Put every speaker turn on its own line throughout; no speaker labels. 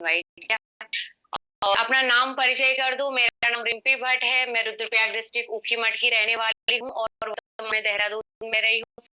Invite किया। और अपना नाम परिचय कर दूं, मेरा नाम रिम्पी भट्ट है, मैं रुद्रप्रयाग डिस्ट्रिक्ट ऊखीमठ की रहने वाली हूँ और मैं देहरादून में रही हूँ।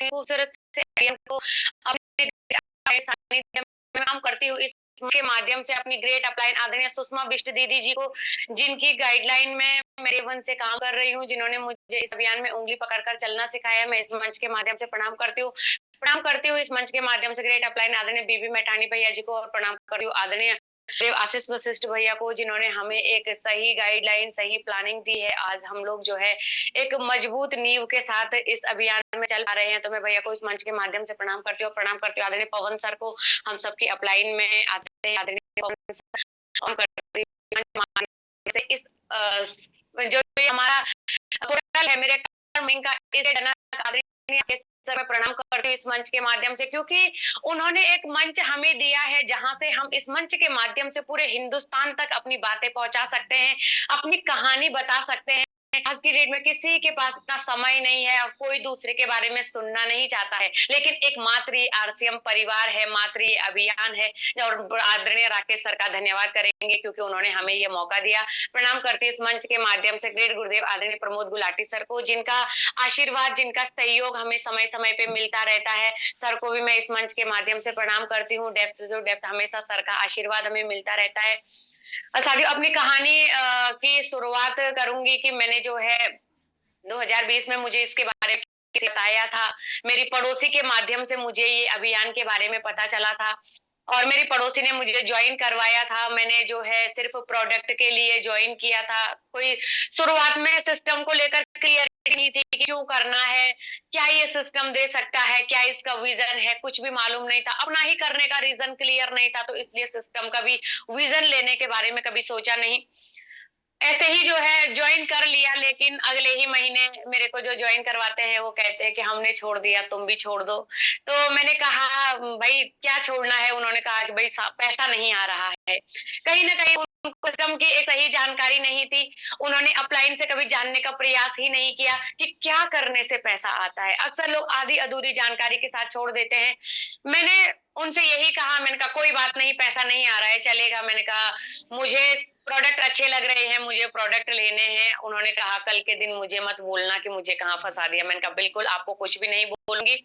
खूबसूरत से को अपने सानिध्य में काम करती हूँ। इसके माध्यम से अपनी ग्रेट अपलाइन आदरणीय सुषमा बिष्ट दीदी जी को, जिनकी गाइडलाइन में मेरे वन से काम कर रही हूँ, जिन्होंने मुझे इस अभियान में उंगली पकड़कर चलना सिखाया, मैं इस मंच के माध्यम से प्रणाम करती हूँ इस मंच के माध्यम से ग्रेट अपलाइन आदरणीय बीबी मैठानी भैया जी को, और प्रणाम करती हूँ आदरणीय देव आशीष वशिष्ठ भैया को, जिन्होंने हमें एक सही गाइडलाइन, सही प्लानिंग दी है। आज हम लोग जो है एक मजबूत नींव के साथ इस अभियान में चल पा रहे हैं। तो मैं भैया को इस मंच के माध्यम से प्रणाम करती हूँ आदरणीय पवन सर को, हम सबकी अपलाइन में आते हैं आदरणीय पवन सर से इस जो हमारा पोर्टल है मेरे का, इसे जनक आदरणीय मैं प्रणाम करती हूँ इस मंच के माध्यम से, क्योंकि उन्होंने एक मंच हमें दिया है जहां से हम इस मंच के माध्यम से पूरे हिंदुस्तान तक अपनी बातें पहुंचा सकते हैं, अपनी कहानी बता सकते हैं। आज की डेट में किसी के पास इतना समय नहीं है और कोई दूसरे के बारे में सुनना नहीं चाहता है, लेकिन एक मात्र ये आरसीएम परिवार है, मात्र ये अभियान है। और आदरणीय राकेश सर का धन्यवाद करेंगे क्योंकि उन्होंने हमें ये मौका दिया। प्रणाम करती हूँ इस मंच के माध्यम से ग्रेट गुरुदेव आदरणीय प्रमोद गुलाटी सर को, जिनका आशीर्वाद, जिनका सहयोग हमें समय समय पे मिलता रहता है। सर को भी मैं इस मंच के माध्यम से प्रणाम करती हूँ। डेप्थ हमेशा सर का आशीर्वाद हमें मिलता रहता है। साथियों, अपनी कहानी की शुरुआत करूंगी कि मैंने जो है 2020 में मुझे इसके बारे में बताया था, मेरी पड़ोसी के माध्यम से मुझे ये अभियान के बारे में पता चला था और मेरी पड़ोसी ने मुझे ज्वाइन करवाया था। मैंने जो है सिर्फ प्रोडक्ट के लिए ज्वाइन किया था। कोई शुरुआत में सिस्टम को लेकर क्लियरिटी नहीं थी कि क्यों करना है, क्या ये सिस्टम दे सकता है, क्या इसका विजन है, कुछ भी मालूम नहीं था। अपना ही करने का रीजन क्लियर नहीं था, तो इसलिए सिस्टम का भी विजन लेने के बारे में कभी सोचा नहीं। ऐसे ही जो है ज्वाइन कर लिया, लेकिन अगले ही महीने मेरे को जो ज्वाइन करवाते हैं वो कहते हैं कि हमने छोड़ दिया, तुम भी छोड़ दो। तो मैंने कहा भाई क्या छोड़ना है? उन्होंने कहा कि भाई पैसा नहीं आ रहा है। कहीं ना कहीं उनको सिस्टम की एक सही जानकारी नहीं थी। उन्होंने अपलाइन से कभी जानने का प्रयास ही नहीं किया कि क्या करने से पैसा आता है। अक्सर लोग आधी अधूरी जानकारी के साथ छोड़ देते हैं। मैंने उनसे यही कहा, मैंने कहा कोई बात नहीं, पैसा नहीं आ रहा है चलेगा। मैंने कहा मुझे प्रोडक्ट अच्छे लग रहे हैं, मुझे प्रोडक्ट लेने हैं। उन्होंने कहा कल के दिन मुझे मत बोलना कि मुझे कहाँ फंसा दिया। मैंने कहा बिल्कुल आपको कुछ भी नहीं बोलूंगी।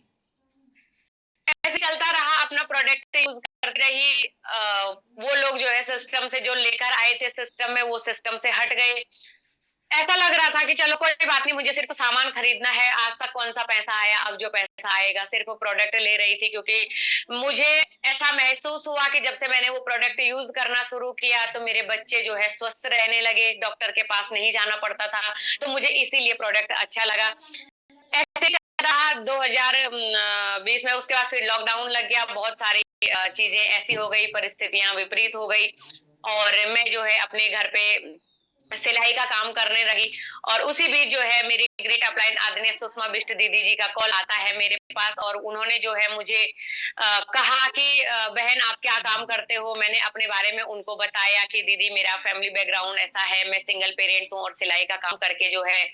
ऐसे चलता रहा, अपना प्रोडक्ट यूज करते रही। वो लोग जो है सिस्टम से जो लेकर आए थे सिस्टम में, वो सिस्टम से हट गए। ऐसा लग रहा था कि चलो कोई बात नहीं, मुझे सिर्फ सामान खरीदना है। आज तक कौन सा पैसा आया, अब जो पैसा आएगा। सिर्फ प्रोडक्ट ले रही थी क्योंकि मुझे ऐसा महसूस हुआ कि जब से मैंने वो प्रोडक्ट यूज करना शुरू किया तो मेरे बच्चे जो है स्वस्थ रहने लगे, डॉक्टर के पास नहीं जाना पड़ता था। तो मुझे इसीलिए प्रोडक्ट अच्छा लगा। ऐसे चल रहा 2020 में। उसके बाद फिर लॉकडाउन लग गया, बहुत सारी चीजें ऐसी हो गई, परिस्थितियां विपरीत हो गई और मैं जो है अपने घर पे सिलाई का काम करने लगी। और उसी बीच जो है मेरी ग्रेट अपलाइन आदरणीय सुषमा बिष्ट दीदी जी का कॉल आता है मेरे पास और उन्होंने जो है मुझे कहा कि बहन आप क्या काम करते हो। मैंने अपने बारे में उनको बताया कि दीदी मेरा फैमिली बैकग्राउंड ऐसा है, मैं सिंगल पेरेंट्स हूँ और सिलाई का काम करके जो है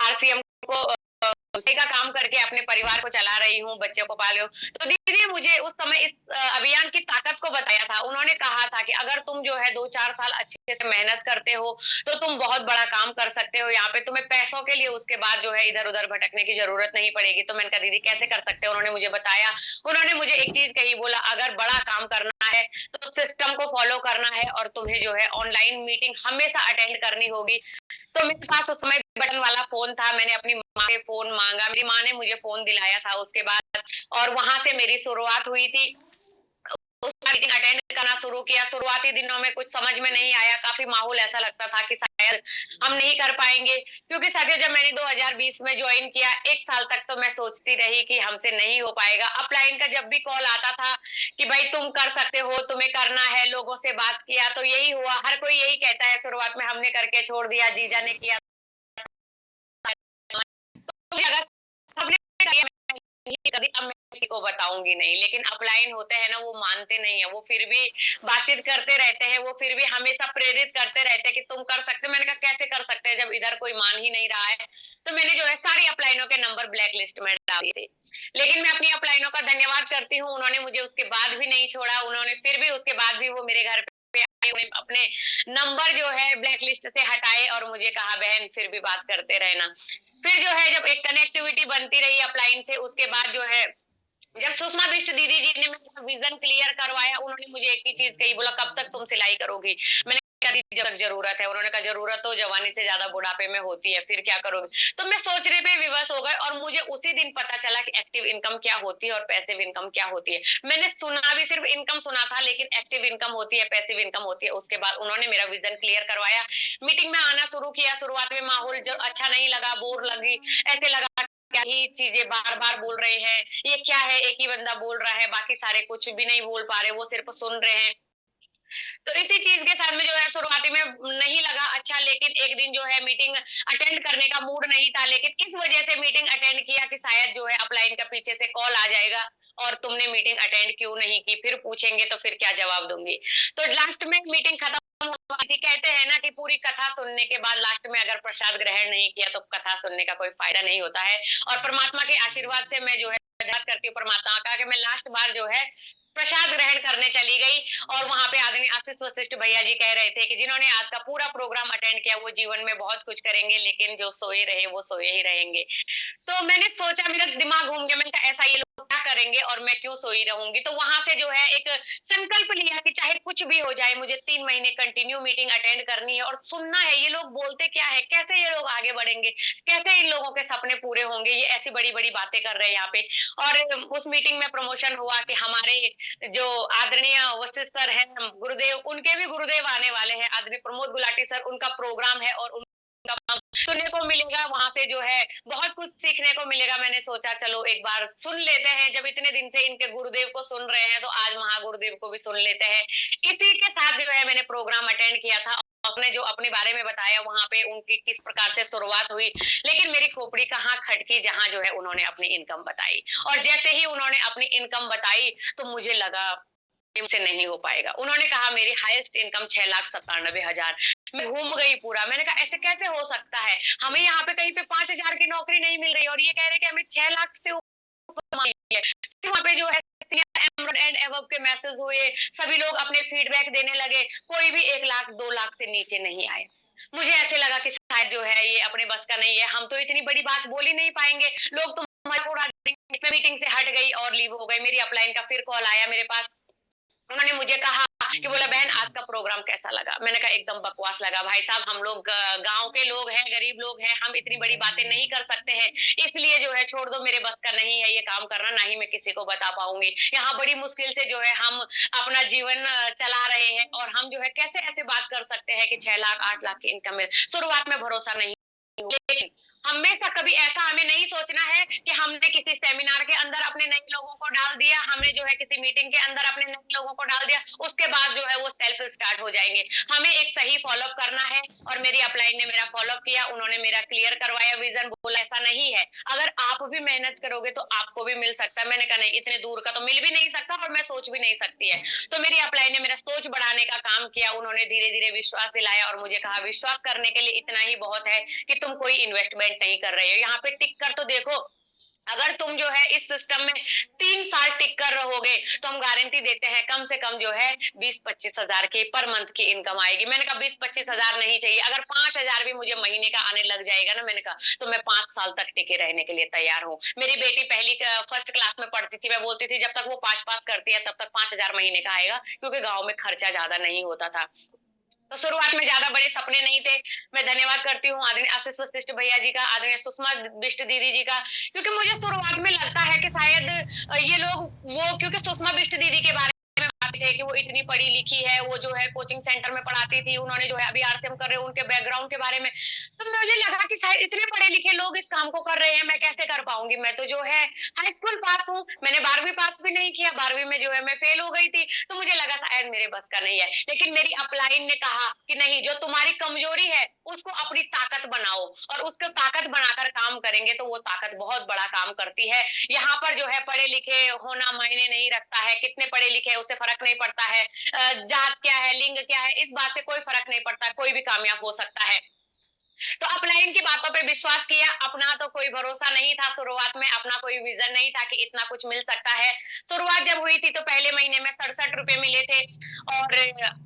आरसीएम को उसी का काम करके अपने परिवार को चला रही हूँ, बच्चे को पाल रही हूँ। तो दीदी ने मुझे उस समय इस अभियान की ताकत को बताया था। उन्होंने कहा था कि अगर तुम जो है 2-4 साल अच्छे से मेहनत करते हो तो तुम बहुत बड़ा काम कर सकते हो। यहाँ पे तुम्हें पैसों के लिए उसके बाद जो है इधर उधर भटकने की जरूरत नहीं पड़ेगी। तो मैंने कहा दीदी कैसे कर सकते हो? उन्होंने मुझे बताया। उन्होंने मुझे एक चीज कही, बोला अगर बड़ा काम करना है तो सिस्टम को फॉलो करना है और तुम्हें जो है ऑनलाइन मीटिंग हमेशा अटेंड करनी होगी। तो मेरे पास उस समय बटन वाला फोन था। मैंने अपनी माँ से फोन मांगा, मेरी माँ ने मुझे फोन दिलाया था उसके बाद, और वहां से मेरी शुरुआत हुई थी। उस मीटिंग अटेंड करना शुरू किया। शुरुआती दिनों में कुछ समझ में नहीं आया, काफी माहौल ऐसा लगता था कि शायद हम नहीं कर पाएंगे, क्योंकि साथियों जब मैंने 2020 में ज्वाइन किया 1 साल तक तो मैं सोचती रही कि हमसे नहीं हो पाएगा। अपलाइन का जब भी कॉल आता था कि भाई तुम कर सकते हो, तुम्हें करना है, लोगों से बात किया तो यही हुआ। हर कोई यही कहता है शुरुआत में हमने करके छोड़ दिया, जीजा ने किया। तो मुझे लगा सबने किया, मैं नहीं करी, अब किसी को बताऊंगी नहीं। लेकिन अपलाइन होते हैं ना, वो मानते नहीं है, वो फिर भी बातचीत करते रहते हैं, वो फिर भी हमेशा प्रेरित करते रहते हैं कि तुम कर सकते हो। मैंने कहा कैसे कर सकते हैं जब इधर कोई मान ही नहीं रहा है। तो मैंने जो है सारी अपलाइनों के नंबर ब्लैक लिस्ट में डाल दिए थे। लेकिन मैं अपनी अपलाइनों का धन्यवाद करती हूँ, उन्होंने मुझे उसके बाद भी नहीं छोड़ा, उन्होंने फिर भी उसके बाद भी वो मेरे घर पे आए, उन्हें अपने नंबर जो है ब्लैक लिस्ट से हटाए और मुझे कहा बहन फिर भी बात करते रहना। फिर जो है जब एक कनेक्टिविटी बनती रही अपलाइन से, उसके बाद जो है जब सुषमा बिष्ट दीदी जी ने मेरा विजन क्लियर करवाया, उन्होंने मुझे एक ही चीज कही, बोला कब तक तुम सिलाई करोगी। मैंने कहा दीदी जब तक जरूरत है। उन्होंने कहा जरूरत तो जवानी से ज्यादा बुढ़ापे में होती है, फिर क्या करोगे। तो मैं सोचने पे विवश हो गए और मुझे उसी दिन पता चला कि एक्टिव इनकम क्या होती है और पैसिव इनकम क्या होती है। मैंने सुना भी सिर्फ इनकम सुना था, लेकिन एक्टिव इनकम होती है, पैसिव इनकम होती है। उसके बाद उन्होंने मेरा विजन क्लियर करवाया, मीटिंग में आना शुरू किया। शुरुआत में माहौल जो अच्छा नहीं लगा, बोर लगी, ऐसे लगा क्या ही चीजें बार बार बोल रहे हैं, ये क्या है, एक ही बंदा बोल रहा है, बाकी सारे कुछ भी नहीं बोल पा रहे, वो सिर्फ सुन रहे हैं। तो इसी चीज के साथ में जो है शुरुआती में नहीं लगा अच्छा, लेकिन एक दिन जो है मीटिंग अटेंड करने का मूड नहीं था, लेकिन इस वजह से मीटिंग अटेंड किया कि शायद जो है अपलाइन का पीछे से कॉल आ जाएगा और तुमने मीटिंग अटेंड क्यों नहीं की, फिर पूछेंगे तो फिर क्या जवाब दूंगी। तो लास्ट में मीटिंग खत्म हुई थी। कहते हैं ना कि पूरी कथा सुनने के बाद लास्ट में अगर प्रसाद ग्रहण नहीं किया तो कथा सुनने का कोई फायदा नहीं होता है। और परमात्मा के आशीर्वाद से मैं जो है धन्यवाद करती हूँ परमात्मा का कि मैं लास्ट बार जो है प्रसाद ग्रहण करने चली गई। और वहां पे आदरणीय आशीष वशिष्ठ भैया जी कह रहे थे कि जिन्होंने आज का पूरा प्रोग्राम अटेंड किया वो जीवन में बहुत कुछ करेंगे, लेकिन जो सोए रहे वो सोए ही रहेंगे। तो मैंने सोचा, मेरा दिमाग घूम गया, मैंने कहा ऐसा ये लोग क्या करेंगे और मैं क्यों सोई रहूंगी। तो वहां से जो है एक संकल्प लिया कि चाहे कुछ भी हो जाए, मुझे 3 महीने कंटिन्यू मीटिंग अटेंड करनी है और सुनना है ये लोग बोलते क्या है, कैसे ये लोग आगे बढ़ेंगे, कैसे इन लोगों के सपने पूरे होंगे, ये ऐसी बड़ी बड़ी बातें कर रहे हैं यहाँ पे। और उस मीटिंग में प्रमोशन हुआ कि हमारे जो आदरणीय वशिष्ठ सर हैं गुरुदेव, उनके भी गुरुदेव आने वाले हैं, आदरणीय प्रमोद गुलाटी सर, उनका प्रोग्राम है और सुनने को मिलेगा। वहां से जो है बहुत कुछ सीखने को मिलेगा। मैंने सोचा चलो एक बार सुन लेते हैं, जब इतने दिन से इनके गुरुदेव को सुन रहे हैं तो आज महागुरुदेव को भी सुन लेते हैं। इसी के साथ जो है मैंने प्रोग्राम अटेंड किया था। उसने जो अपने बारे में बताया वहां पे उनकी किस प्रकार से शुरुआत हुई, लेकिन मेरी खोपड़ी कहाँ खटकी जहां जो है उन्होंने अपनी इनकम बताई। और जैसे ही उन्होंने अपनी इनकम बताई तो मुझे लगा मुझसे नहीं हो पाएगा। उन्होंने कहा मेरी हाईएस्ट इनकम 6,97,000। मैं घूम गई पूरा, मैंने कहा ऐसे कैसे हो सकता है, हमें यहाँ पे कहीं पे 5,000 की नौकरी नहीं मिल रही और ये कह रहे कि हमें 6 लाख से ऊपर कमाई है। वहाँ पे जो है एंड एबव के मैसेज हुए, सभी लोग अपने फीडबैक देने लगे, कोई भी 1 लाख 2 लाख से नीचे नहीं आए। मुझे ऐसे लगा कि शायद जो है ये अपने बस का नहीं है, हम तो इतनी बड़ी बात बोल ही नहीं पाएंगे, लोग तो मजाक उड़ा देंगे। मैं मीटिंग से हट गई और लीव हो गई। मेरी अपलाइन का फिर कॉल आया मेरे पास, उन्होंने मुझे कहा कि बोला बहन आज का प्रोग्राम कैसा लगा। मैंने कहा एकदम बकवास लगा भाई साहब, हम लोग गांव के लोग हैं, गरीब लोग हैं, हम इतनी बड़ी बातें नहीं कर सकते हैं, इसलिए जो है छोड़ दो, मेरे बस का नहीं है ये काम करना, ना ही मैं किसी को बता पाऊंगी। यहाँ बड़ी मुश्किल से जो है हम अपना जीवन चला रहे हैं और हम जो है कैसे ऐसे बात कर सकते हैं कि 6 लाख 8 लाख की इनकम है। शुरुआत में भरोसा नहीं, लेकिन हमेशा कभी ऐसा हमें नहीं सोचना है कि हमने किसी सेमिनार के अंदर अपने नए लोगों को डाल दिया, हमने जो है किसी मीटिंग के अंदर अपने नए लोगों को डाल दिया, उसके बाद जो है वो सेल्फ स्टार्ट हो जाएंगे। हमें एक सही फॉलोअप करना है और मेरी अपलाइन ने मेरा फॉलोअप किया, उन्होंने मेरा क्लियर करवाया विजन, बोला ऐसा नहीं है, अगर आप भी मेहनत करोगे तो आपको भी मिल सकता है। मैंने कहा नहीं, इतने दूर का तो मिल भी नहीं सकता और मैं सोच भी नहीं सकती है। तो मेरी अपलाइन ने मेरा सोच बढ़ाने का काम किया, उन्होंने धीरे धीरे विश्वास दिलाया और मुझे कहा विश्वास करने के लिए इतना ही बहुत है कि तुम कोई इन्वेस्टमेंट नहीं कर रहे हो, यहाँ पे टिक कर तो देखो। अगर तुम जो है इस सिस्टम में 3 साल टिक कर रहोगे तो हम गारंटी देते हैं कम से कम जो है 20-25 हजार की पर मंथ की इनकम आएगी। मैंने कहा 20-25 हजार नहीं चाहिए, अगर 5,000 भी मुझे महीने का आने लग जाएगा ना, मैंने कहा तो मैं 5 साल तक टिके रहने के लिए तैयार हूँ। मेरी बेटी पहली फर्स्ट क्लास में पढ़ती थी, मैं बोलती थी जब तक वो पास करती है तब तक 5,000 महीने का आएगा, क्योंकि गाँव में खर्चा ज्यादा नहीं होता था। तो शुरुआत में ज्यादा बड़े सपने नहीं थे। मैं धन्यवाद करती हूँ आदरणीय आशीष वशिष्ठ भैया जी का, आदरणीय सुषमा बिष्ट दीदी जी का, क्योंकि मुझे शुरुआत में लगता है कि शायद ये लोग वो, क्योंकि सुषमा बिष्ट दीदी के बारे में बात थे कि वो इतनी पढ़ी लिखी है, वो जो है कोचिंग सेंटर में पढ़ाती थी, उन्होंने जो है अभी आरसीएम कर रहे हैं, उनके बैकग्राउंड के बारे में तो मुझे लगा कि शायद इतने पढ़े लिखे लोग इस काम को कर रहे हैं, मैं कैसे कर पाऊंगी। मैं तो जो है हाई स्कूल पास हूँ, मैंने 12वीं पास भी नहीं किया, 12वीं में जो है मैं फेल हो गई थी, तो मुझे लगा शायद मेरे बस का नहीं है। लेकिन मेरी अपलाइन ने कहा कि नहीं, जो तुम्हारी कमजोरी है उसको अपनी ताकत बनाओ और उसको ताकत बनाकर काम करेंगे तो वो ताकत बहुत बड़ा काम करती है। यहाँ पर जो है पढ़े लिखे होना मायने नहीं रखता है, कितने पढ़े लिखे हैं उससे फ़र्क नहीं पड़ता है। जात क्या है, लिंग क्या है, इस बात से कोई फ़र्क नहीं पड़ता, कोई भी कामयाब हो सकता है। तो अपलाइन की बातों पे विश्वास किया, अपना तो कोई भरोसा नहीं था शुरुआत में, अपना कोई विज़न नहीं था कि इतना कुछ मिल सकता है। शुरुआत जब हुई थी तो पहले महीने में ₹67 मिले थे और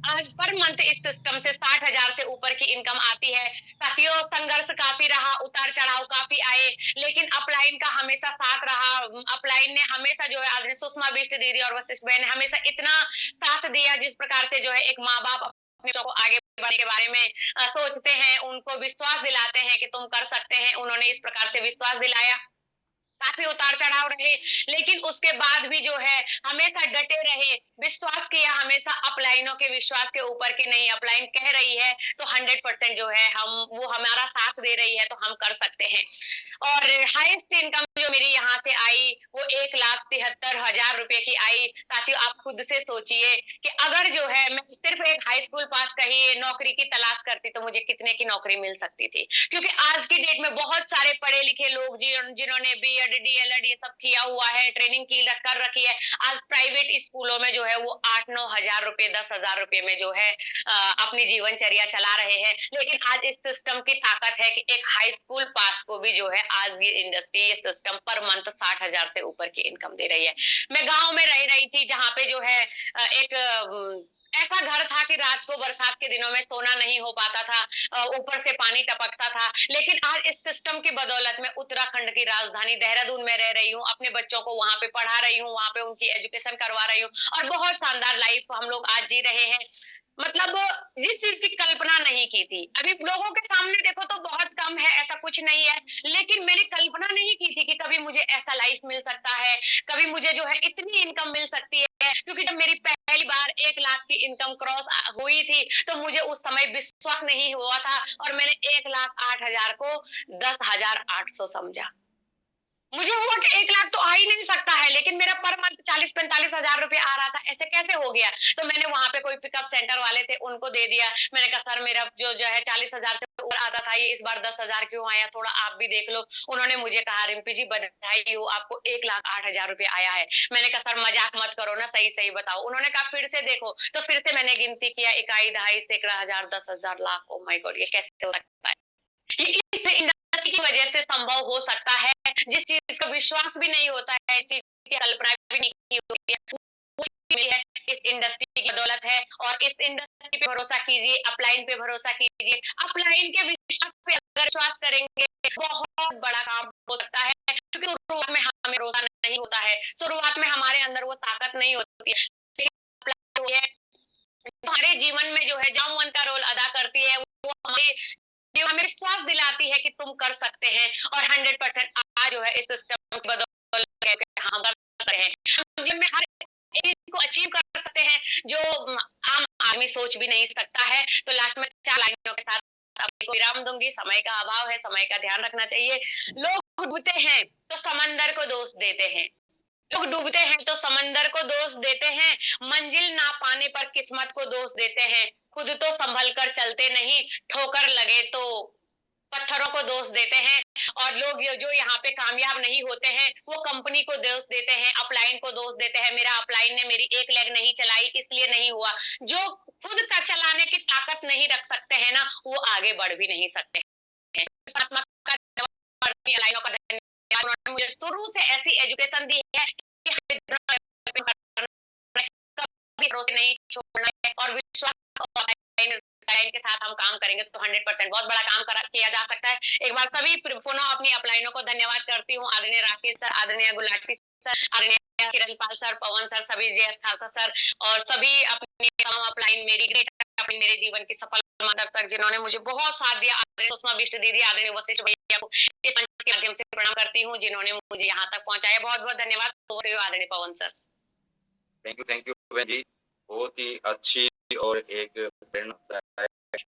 आज पर मंथ इस सिस्टम से 60,000 से ऊपर की इनकम आती है। साथियों संघर्ष काफ़ी रहा, उतार-चढ़ाव काफ़ी आए, लेकिन अपलाइन का हमेशा साथ रहा। अपलाइन ने हमेशा जो है आदरणीय सुषमा बिष्ट दीदी और वशिष्ठ भाई ने हमेशा इतना साथ दिया जिस प्रकार से जो है एक माँ-बाप अपने बच्चों को आगे बढ़ने के बारे में सोचते हैं, उनको विश्वास दिलाते हैं कि तुम कर सकते हैं। उन्होंने इस प्रकार से विश्वास दिलाया। काफ़ी उतार-चढ़ाव रहे, लेकिन उसके बाद भी जो है हमेशा डटे रहे, विश्वास किया हमेशा अपलाइनों के विश्वास के ऊपर कि नहीं अपलाइन कह रही है तो 100% जो है हम वो हमारा साथ दे रही है तो हम कर सकते हैं। और हाईएस्ट इनकम जो मेरी यहाँ से आई वो 1,73,000 रुपए की आई। साथियों आप खुद से सोचिए कि अगर जो है मैं सिर्फ एक हाई स्कूल पास कहीं नौकरी की तलाश करती तो मुझे कितने की नौकरी मिल सकती थी। क्योंकि आज की डेट में बहुत सारे पढ़े लिखे लोग जिन्होंने बीएड डीएलएड ये सब किया हुआ है, ट्रेनिंग की कर रखी है, आज प्राइवेट स्कूलों में जो है वो 8-9 हजार रुपए 10,000 रुपए में जो है अपनी जीवनचर्या चला रहे हैं। लेकिन आज इस सिस्टम की ताकत है कि एक हाई स्कूल पास को भी जो है आज ये इंडस्ट्री ये सिस्टम पर मंथ 60,000 से ऊपर की इनकम दे रही है। मैं गांव में रह रही थी जहाँ पे जो है एक ऐसा घर था कि रात को बरसात के दिनों में सोना नहीं हो पाता था, ऊपर से पानी टपकता था। लेकिन आज इस सिस्टम की बदौलत मैं उत्तराखंड की राजधानी देहरादून में रह रही हूँ, अपने बच्चों को वहां पे पढ़ा रही हूँ, वहां पे उनकी एजुकेशन करवा रही हूँ और बहुत शानदार लाइफ हम लोग आज जी रहे हैं। मतलब जिस चीज की कल्पना नहीं की थी, अभी लोगों के सामने देखो तो बहुत कम है, ऐसा कुछ नहीं है, लेकिन मैंने कल्पना नहीं की थी कि कभी मुझे ऐसा लाइफ मिल सकता है, कभी मुझे जो है इतनी इनकम मिल सकती है। क्योंकि जब मेरी पहली बार 1 लाख की इनकम क्रॉस हुई थी तो मुझे उस समय विश्वास नहीं हुआ था और मैंने 1,08,000 को 10,800 समझा। मुझे हुआ कि 1 लाख तो आ ही नहीं सकता है, लेकिन मेरा पर मंथ 40-45 हजार रुपए आ रहा था, ऐसे कैसे हो गया? तो मैंने वहां पे कोई पिकअप सेंटर वाले थे उनको दे दिया। मैंने कहा सर मेरा जो है 40,000 से ऊपर आता था, ये इस बार 10,000 क्यों आया, थोड़ा आप भी देख लो। उन्होंने मुझे कहा रिम्पी जी बधाई हो, आपको 1,08,000 रुपए आया है। मैंने कहा सर मजाक मत करो ना, सही सही बताओ। उन्होंने कहा फिर से देखो, तो फिर से मैंने गिनती किया, इकाई दहाई सैकड़ा हजार 10,000 लाख, ओ माय गॉड ये कैसे हो सकता है? ये इस इंडस्ट्री की वजह से संभव हो सकता है। जिस चीज का विश्वास भी नहीं होता है, इस चीज की कल्पना भी नहीं की होती है, वो चीज़ मिली है इस इंडस्ट्री की बदौलत है। और इस इंडस्ट्री पे भरोसा कीजिए, अपलाइन पे भरोसा कीजिए। अपलाइन के विश्वास पे अगर विश्वास करेंगे बहुत बड़ा काम हो सकता है। क्योंकि शुरुआत में हमें भरोसा नहीं होता है, शुरुआत में हमारे अंदर वो ताकत नहीं होती है, लेकिन हमारे जीवन में जो है जामुन का रोल अदा करती है, वो हमारे जो हमें विश्वास दिलाती है कि तुम कर सकते हैं। और 100% आज जो है इस सिस्टम की बदौलत है कि हम कर सकते हैं, हम जीवन में हर एक चीज को अचीव कर सकते हैं जो आम आदमी सोच भी नहीं सकता है। तो लास्ट में 4 लाइनों के साथ आपको विराम दूंगी, समय का अभाव है, समय का ध्यान रखना चाहिए। लोग डूबते हैं तो समंदर को दोष देते हैं, लोग डूबते हैं तो समंदर को दोष देते हैं, मंजिल ना पाने पर किस्मत को दोष देते हैं, खुद तो संभल कर चलते नहीं, ठोकर लगे तो पत्थरों को दोष देते हैं। और लोग जो यहाँ पे कामयाब नहीं होते हैं वो कंपनी को दोष देते हैं, अपलाइन को दोष देते हैं, मेरा अपलाइन ने मेरी एक लेग नहीं चलाई इसलिए नहीं हुआ। जो खुद का चलाने की ताकत नहीं रख सकते हैं ना वो आगे बढ़ भी नहीं सकते हैं। परमात्मा का लाइनों का धन्यवाद, उन्होंने मुझे शुरू से ऐसी एजुकेशन दी है कि कभी भरोसे नहीं छोड़ना है और विश्वास और के साथ हम काम करेंगे तो 100% बहुत बड़ा काम किया जा सकता है। एक बार सभी पुनः अपनी अपलाइनों को धन्यवाद करती हूँ, आदरणीय राकेश सर, आदरणीय गुलाटी सर, आदरणीय किरणपाल सर, पवन सर, सभी जय खालसा सर और सभी अपनी तमाम अपलाइन मेरी ग्रेट अपनी मेरे जीवन की सफल मार्गदर्शक जिन्होंने मुझे बहुत साथ दिया, आदरणीय सुषमा बिष्ट दीदी, आदरणीय वशिष्ठ भैया को इस मंच के माध्यम से प्रणाम करती हूँ जिन्होंने मुझे यहाँ तक पहुंचाया। बहुत बहुत धन्यवाद। आदरणीय पवन सर।
थैंक यू बहन जी, बहुत ही अच्छी और एक प्रेरणादायक